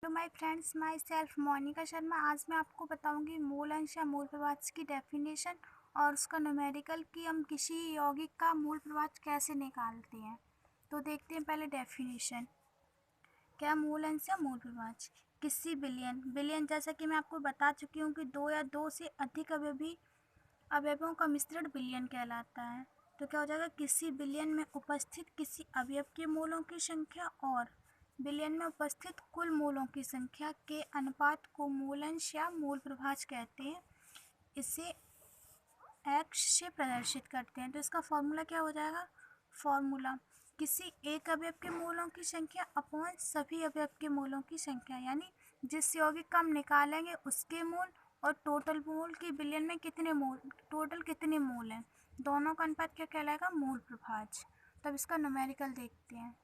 तो my friends, myself Monika Sharma. आज मैं आपको बताऊंगी मूल अंश या मूल प्रवाच की डेफिनेशन और उसका न्यूमेरिकल कि हम किसी यौगिक का मूल प्रवाच कैसे निकालते हैं। तो देखते हैं पहले डेफिनेशन। क्या मूल अंश या मूल प्रवाच? किसी बिलियन जैसा कि मैं आपको बता चुकी हूँ कि दो या दो से अधिक अवयवों का मिश्रण बिलियन कहलाता है। तो क्या हो जाएगा, किसी बिलियन में उपस्थित किसी अवयव के मूलों की संख्या और बिलियन में उपस्थित कुल मूलों की संख्या के अनुपात को मूलांश या मूल प्रभाज कहते हैं। इसे एक्स से प्रदर्शित करते हैं। तो इसका फॉर्मूला क्या हो जाएगा? फॉर्मूला किसी एक अवयव के मूलों की संख्या अपॉन सभी अवयव के मूलों की संख्या, यानी जिस यौगिक का हम निकालेंगे उसके मूल और टोटल मूल की बिलियन में कितने मूल, टोटल कितने मूल हैं, दोनों का अनुपात क्या कहलाएगा? मूल प्रभाज। तब इसका न्यूमेरिकल देखते हैं।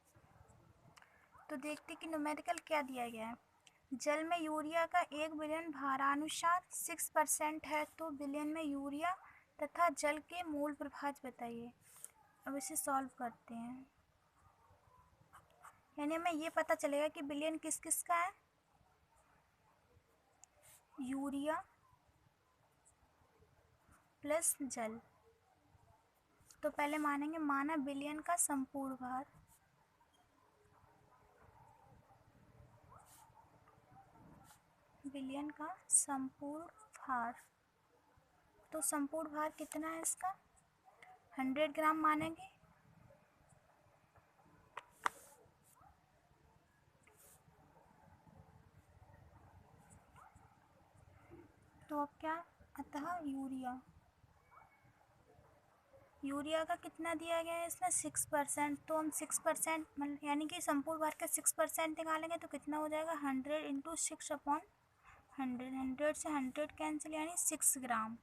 तो देखते कि न्यूमेरिकल क्या दिया गया है। जल में यूरिया का 1 बिलियन भारानुसार 6% है, तो बिलियन में यूरिया तथा जल के मूल प्रभाज बताइए। अब इसे सॉल्व करते हैं, यानी हमें ये पता चलेगा कि बिलियन किस किस का है। यूरिया प्लस जल। तो पहले मानेंगे, माना बिलियन का संपूर्ण भार, बिलियन का संपूर्ण भार। तो संपूर्ण भार कितना है इसका? 100 ग्राम मानेंगे। तो अब क्या, अतः यूरिया का कितना दिया गया है इसमें? 6%। तो हम 6% यानी कि संपूर्ण भार का 6% निकालेंगे तो कितना हो जाएगा? 100 इंटू 6/100। 100 से 100 कैंसिल, यानी 6 ग्राम।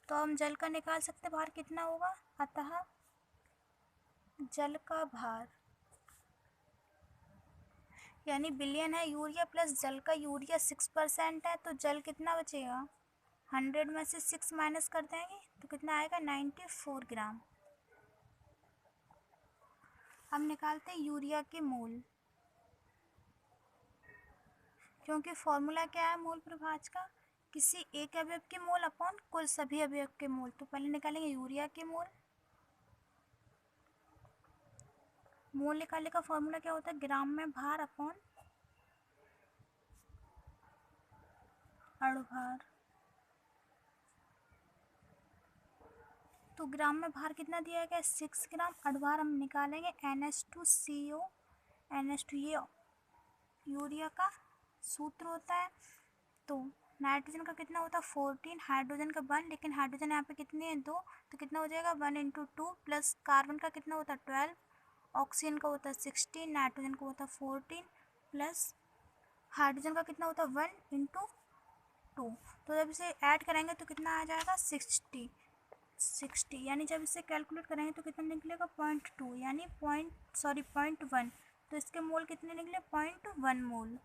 तो हम जल का निकाल सकते, भार कितना होगा? अतः जल का भार, यानी बिलियन है यूरिया प्लस जल का, यूरिया 6% है तो जल कितना बचेगा? 100 में से 6 माइनस कर देंगे तो कितना आएगा? 94 ग्राम। हम निकालते हैं यूरिया के मोल, क्योंकि फॉर्मूला क्या है मूल प्रभाज का? किसी एक अवयव के मोल अपॉन कुल सभी अवयव के मोल। तो पहले निकालेंगे यूरिया के मोल। मोल निकालने का फॉर्मूला क्या होता है? ग्राम में भार अपॉन अणुभार। तो ग्राम में भार कितना दिया गया? 6 ग्राम। अणुभार हम निकालेंगे NH2CO। NH2 ये यूरिया का सूत्र होता है। तो नाइट्रोजन का कितना होता है? 14। हाइड्रोजन का 1, लेकिन हाइड्रोजन यहाँ पे कितने हैं? 2। तो कितना हो जाएगा? 1 इंटू 2 प्लस कार्बन का कितना होता है? 12। ऑक्सीजन का होता है 16। नाइट्रोजन का होता है 14 प्लस हाइड्रोजन का कितना होता है? 1 इंटू 2। तो जब इसे ऐड करेंगे तो कितना आ जाएगा? 60। यानी जब इसे कैलकुलेट करेंगे तो कितना निकलेगा? 0.2, यानी 0.1। तो इसके मोल कितने निकले? 0.1 मोल।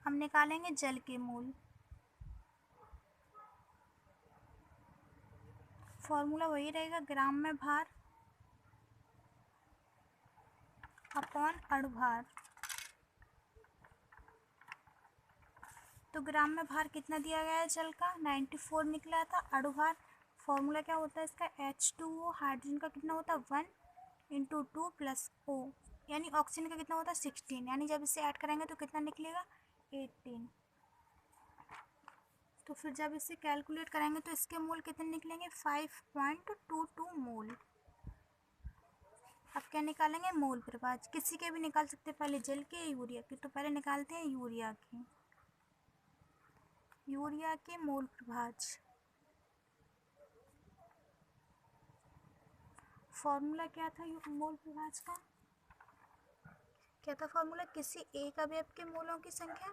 हम निकालेंगे जल के मोल। फॉर्मूला वही रहेगा, ग्राम में भार अपॉन अणुभार। तो ग्राम में भार कितना दिया गया है जल का? 94 निकला था। अणुभार फॉर्मूला क्या होता है इसका? H2O। हाइड्रोजन का कितना होता है? 1 इंटू 2 प्लस O, यानी ऑक्सीजन का कितना होता है? 16। यानी जब इसे ऐड करेंगे तो कितना निकलेगा? 18। तो फिर जब इसे कैलकुलेट करेंगे तो इसके मोल कितने निकलेंगे? 5.22 मोल। अब क्या निकालेंगे? मोल प्रभाज। किसी के भी निकाल सकते हैं, पहले जल के, यूरिया के। तो पहले निकालते हैं यूरिया के। यूरिया के मोल प्रभाज। फॉर्मूला क्या था मोल प्रभाज का? क्या था फॉर्मूला? किसी एक अवयव के मोलों की संख्या,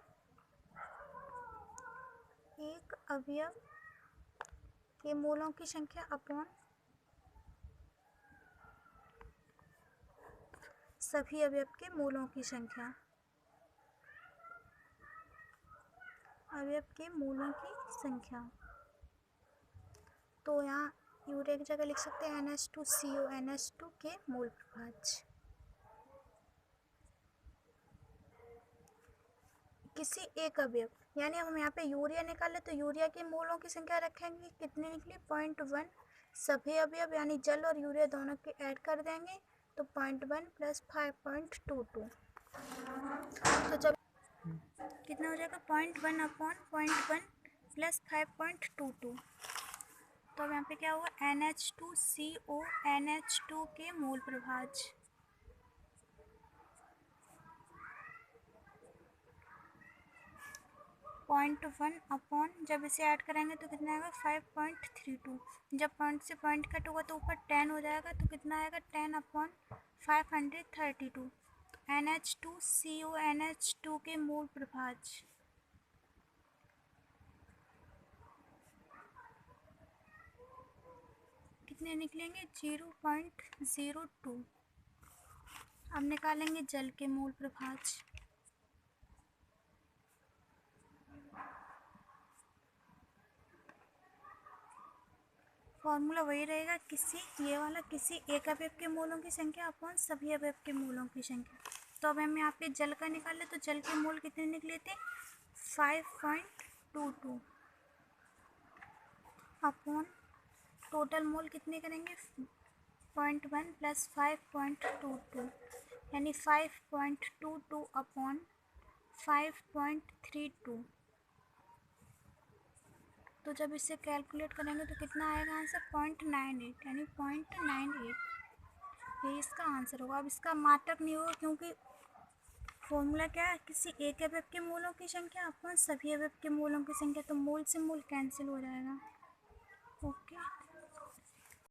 एक अवयव के मोलों की संख्या अपॉन सभी अवयव के मोलों की संख्या, अवयव के मोलों की संख्या। तो यहाँ यूरिया की जगह लिख सकते हैं NH2CO। NH2 के मोल प्रभाज। किसी एक अवयव, यानी हम यहाँ पे यूरिया निकाले तो यूरिया के मोलों की संख्या रखेंगे, कितनी निकली 0.1। सभी अवयव यानी जल और यूरिया दोनों के ऐड कर देंगे तो 0.1 + 5.22। तो जब कितना हो जाएगा 0.1 अपॉन 0.1 + 5.22। तो अब यहाँ पे क्या होगा NH2CO NH2 के मूल प्रभाज्य 0.1 अपॉन, जब इसे ऐड करेंगे तो कितना आएगा 5.32। जब पॉइंट से पॉइंट कट होगा तो ऊपर 10 हो जाएगा तो कितना आएगा 10 अपॉन 532। NH2CO NH2 के मूल प्रभाज्य कितने निकलेंगे 0.02। अब निकालेंगे जल के मूल प्रभाज्य। फॉर्मूला वही रहेगा, किसी एक अवयव के मोलों की संख्या अपॉन सभी अवयव के मोलों की संख्या। तो अब हम यहाँ पे जल का निकाले तो जल के मोल कितने निकले थे 5.22 अपॉन टोटल मोल कितने करेंगे 0.1 + 5.22 यानी 5.22 अपॉन 5.32। तो जब इसे कैलकुलेट करेंगे तो कितना आएगा आंसर 0.98 यानी 0.98। ये इसका आंसर होगा। अब इसका मात्रक नहीं होगा क्योंकि फॉर्मूला क्या है, किसी एक अवयव के मोलों की संख्या अपॉन सभी अवयव के मोलों की संख्या, तो मोल से मोल कैंसिल हो जाएगा। ओके।